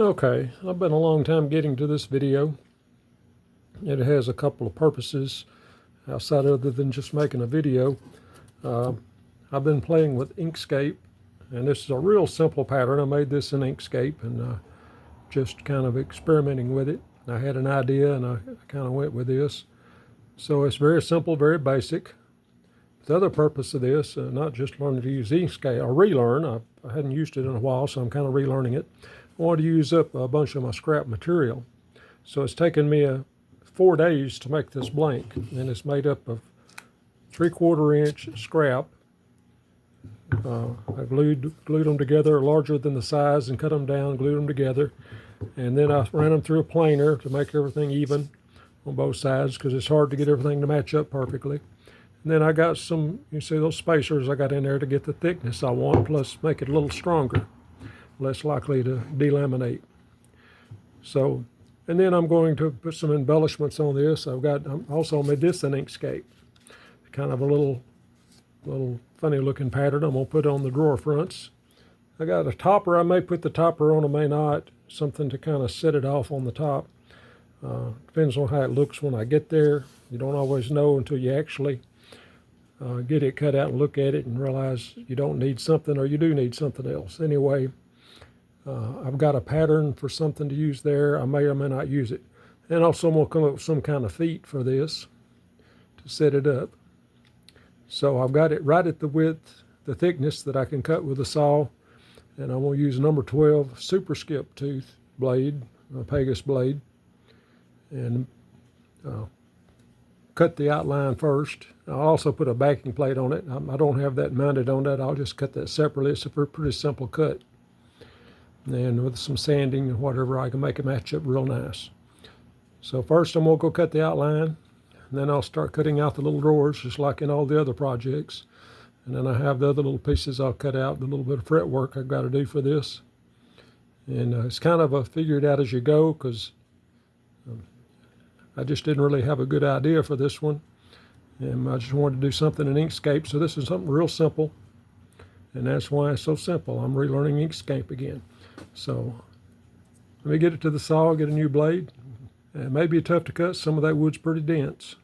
Okay, I've been a long time getting to this video. It has a couple of purposes outside other than just making a video. Uh, I've been playing with Inkscape, and this is a real simple pattern. I made this in Inkscape and just kind of experimenting with it. I had an idea and I kind of went with this. So it's very simple, very basic. The other purpose of this, not just learning to use Inkscape, or relearn, I hadn't used it in a while, so I'm kind of relearning it. I wanted to use up a bunch of my scrap material. So it's taken me 4 days to make this blank, and it's made up of 3/4 inch scrap. I glued them together larger than the size and cut them down, glued them together, and then I ran them through a planer to make everything even on both sides because it's hard to get everything to match up perfectly. And then I got some, you see those spacers I got in there to get the thickness I want, plus make it a little stronger, less likely to delaminate. So, and then I'm going to put some embellishments on this. I also made this in Inkscape, kind of a little funny looking pattern. I'm gonna put on the drawer fronts. I got a topper. I may put the topper on, I may not. Something to kind of set it off on the top. Depends on how it looks when I get there. You don't always know until you actually get it cut out and look at it and realize you don't need something or you do need something else. Anyway, I've got a pattern for something to use there. I may or may not use it. And also I'm going to come up with some kind of feet for this to set it up. So I've got it right at the width, the thickness that I can cut with a saw. And I'm going to use number 12 Super Skip Tooth blade, a Pegas blade. And cut the outline first. I'll also put a backing plate on it. I don't have that mounted on that. I'll just cut that separately. It's a pretty simple cut. And with some sanding and whatever, I can make it match up real nice. So first I'm going to go cut the outline, and then I'll start cutting out the little drawers just like in all the other projects. And then I have the other little pieces I'll cut out, the little bit of fretwork I've got to do for this. And it's kind of a figure it out as you go, because I just didn't really have a good idea for this one. And I just wanted to do something in Inkscape, so this is something real simple. And that's why it's so simple. I'm relearning Inkscape again. So let me get it to the saw, get a new blade. It may be tough to cut. Some of that wood's pretty dense.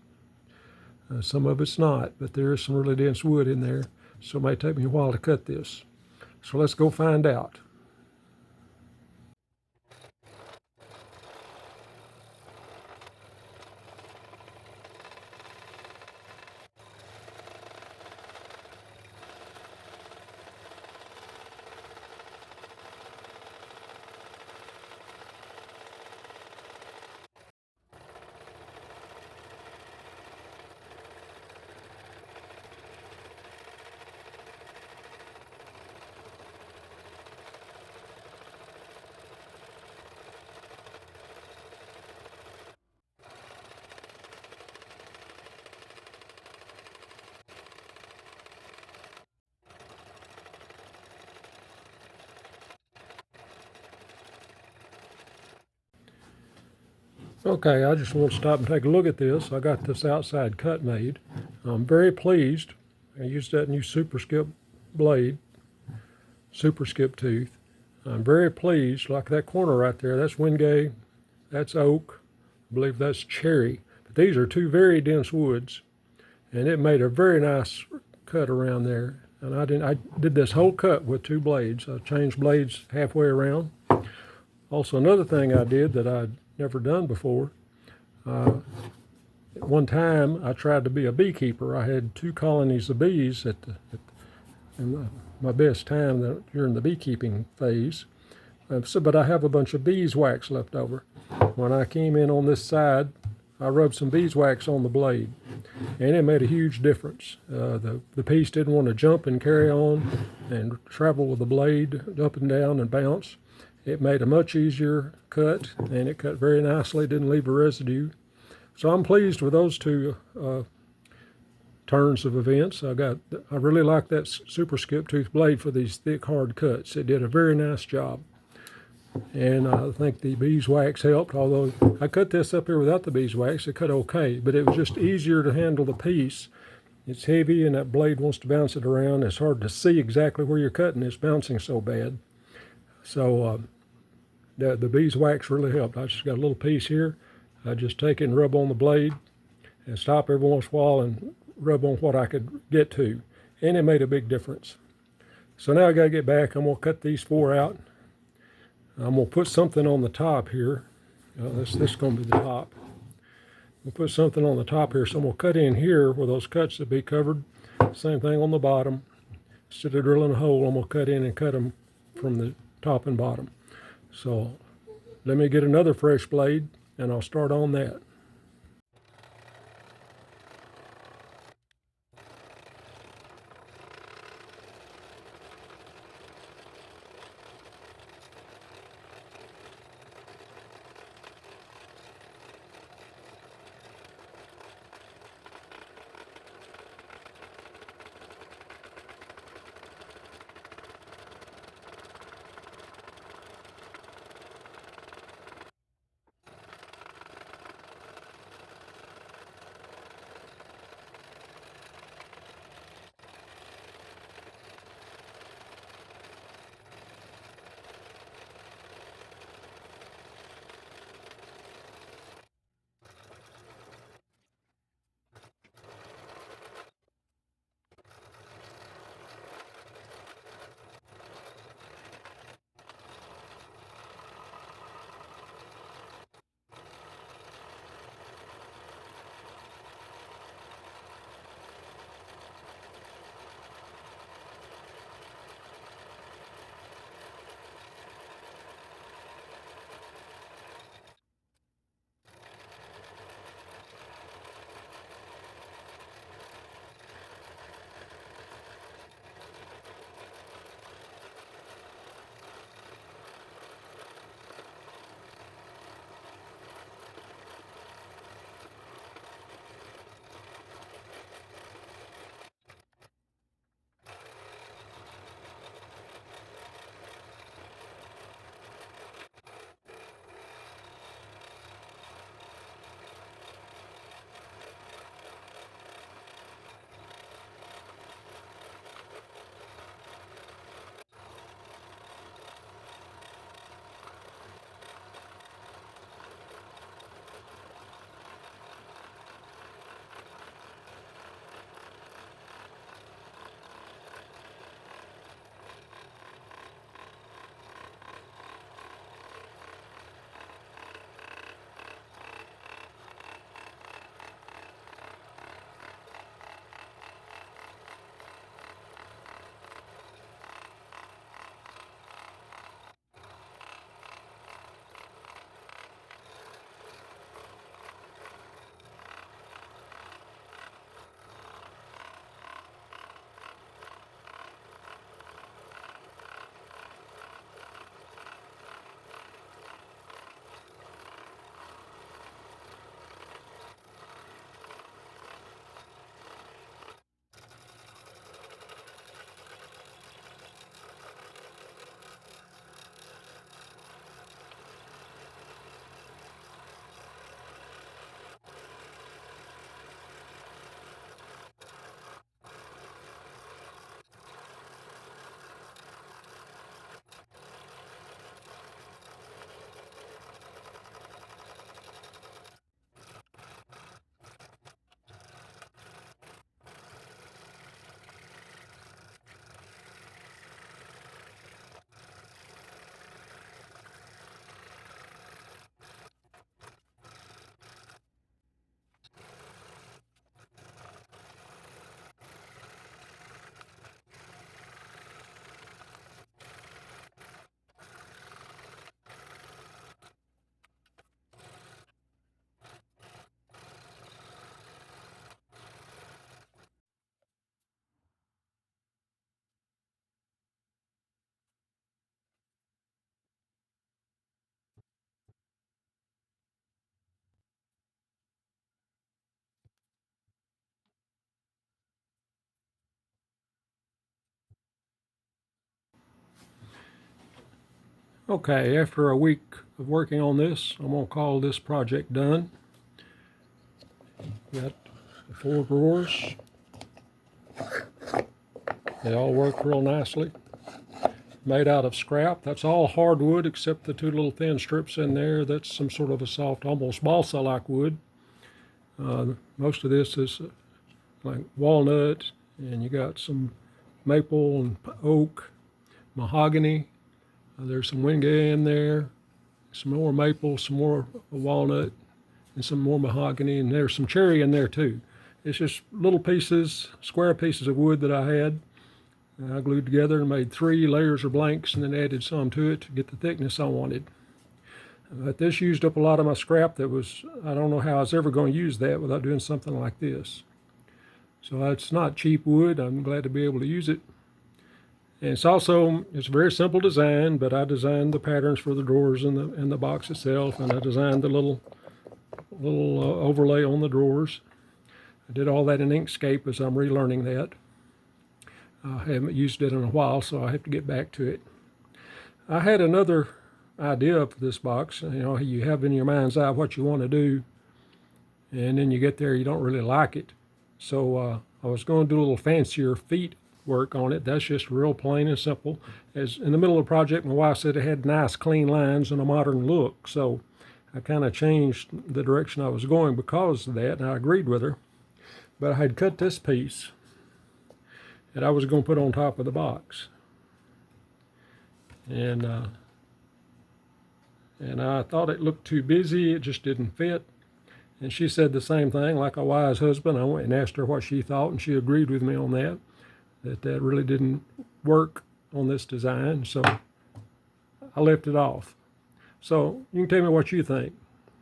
Some of it's not, but there is some really dense wood in there. So it may take me a while to cut this. So let's go find out. Okay, I just want to stop and take a look at this. I got this outside cut made. I'm very pleased. I used that new Super Skip blade, Super Skip Tooth. I'm very pleased. Like that corner right there, that's Wingay, that's oak, I believe that's cherry. But these are two very dense woods, and it made a very nice cut around there. And I did this whole cut with 2 blades. I changed blades halfway around. Also, another thing I did that I'd never done before. At one time, I tried to be a beekeeper. I had 2 colonies of bees in my best time during the beekeeping phase. But I have a bunch of beeswax left over. When I came in on this side, I rubbed some beeswax on the blade, and it made a huge difference. The piece didn't want to jump and carry on and travel with the blade up and down and bounce. It made a much easier cut, and it cut very nicely, didn't leave a residue. So I'm pleased with those 2 turns of events. I really like that Super Skip Tooth blade for these thick, hard cuts. It did a very nice job. And I think the beeswax helped, although I cut this up here without the beeswax. It cut okay, but it was just easier to handle the piece. It's heavy, and that blade wants to bounce it around. It's hard to see exactly where you're cutting. It's bouncing so bad. So the beeswax really helped. I just got a little piece here. I just take it and rub on the blade and stop every once in a while and rub on what I could get to. And it made a big difference. So now I gotta get back. I'm gonna cut these 4 out. I'm gonna put something on the top here. This is gonna be the top. We'll put something on the top here. So I'm gonna cut in here where those cuts will be covered. Same thing on the bottom. Instead of drilling a hole, I'm gonna cut in and cut them from the top and bottom. So let me get another fresh blade and I'll start on that. Okay, after a week of working on this, I'm gonna call this project done. Got the 4 drawers. They all work real nicely. made out of scrap. That's all hardwood except the two little thin strips in there. That's some sort of a soft, almost balsa-like wood. Most of this is like walnut, and you got some maple and oak, mahogany. There's some wenge in there, some more maple, some more walnut, and some more mahogany, and there's some cherry in there too. It's just little pieces, square pieces of wood that I had. I glued together and made 3 layers of blanks and then added some to it to get the thickness I wanted. But this used up a lot of my scrap that was, I don't know how I was ever going to use that without doing something like this. So it's not cheap wood. I'm glad to be able to use it. And it's a very simple design, but I designed the patterns for the drawers and the box itself, and I designed the little overlay on the drawers. I did all that in Inkscape as I'm relearning that. I haven't used it in a while, so I have to get back to it. I had another idea for this box. You know, you have in your mind's eye what you want to do, and then you get there, you don't really like it. So I was going to do a little fancier feet work on it. That's just real plain and simple. As in the middle of the project, my wife said it had nice clean lines and a modern look, so I kind of changed the direction I was going because of that, and I agreed with her. But I had cut this piece that I was going to put on top of the box, and I thought it looked too busy. It just didn't fit. And she said the same thing, like a wise husband. I went and asked her what she thought, and she agreed with me on that really didn't work on this design, so I left it off. So you can tell me what you think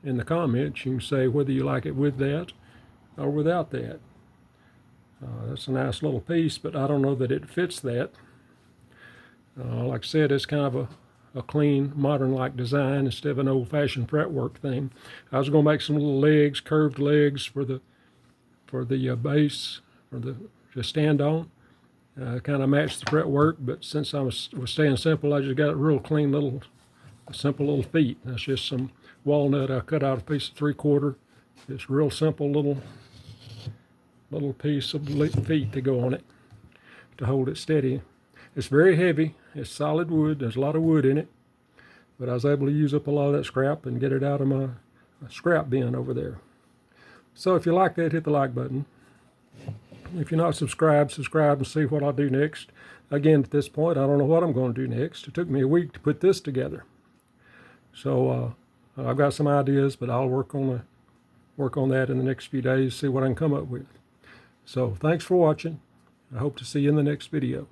in the comments. You can say whether you like it with that or without that. That's a nice little piece, but I don't know that it fits that. Like I said, it's kind of a clean, modern-like design instead of an old-fashioned fretwork thing. I was going to make some little legs, curved legs for the base, to stand on. Kind of matched the fretwork, but since I was staying simple, I just got a real clean simple little feet. That's just some walnut I cut out a piece of 3/4. It's real simple little piece of feet to go on it to hold it steady. It's very heavy. It's solid wood. There's a lot of wood in it, but I was able to use up a lot of that scrap and get it out of my scrap bin over there. So if you like that, hit the like button. If you're not subscribed, subscribe and see what I'll do next. Again, at this point, I don't know what I'm going to do next. It took me a week to put this together. So I've got some ideas, but I'll work on that in the next few days, see what I can come up with. So thanks for watching. I hope to see you in the next video.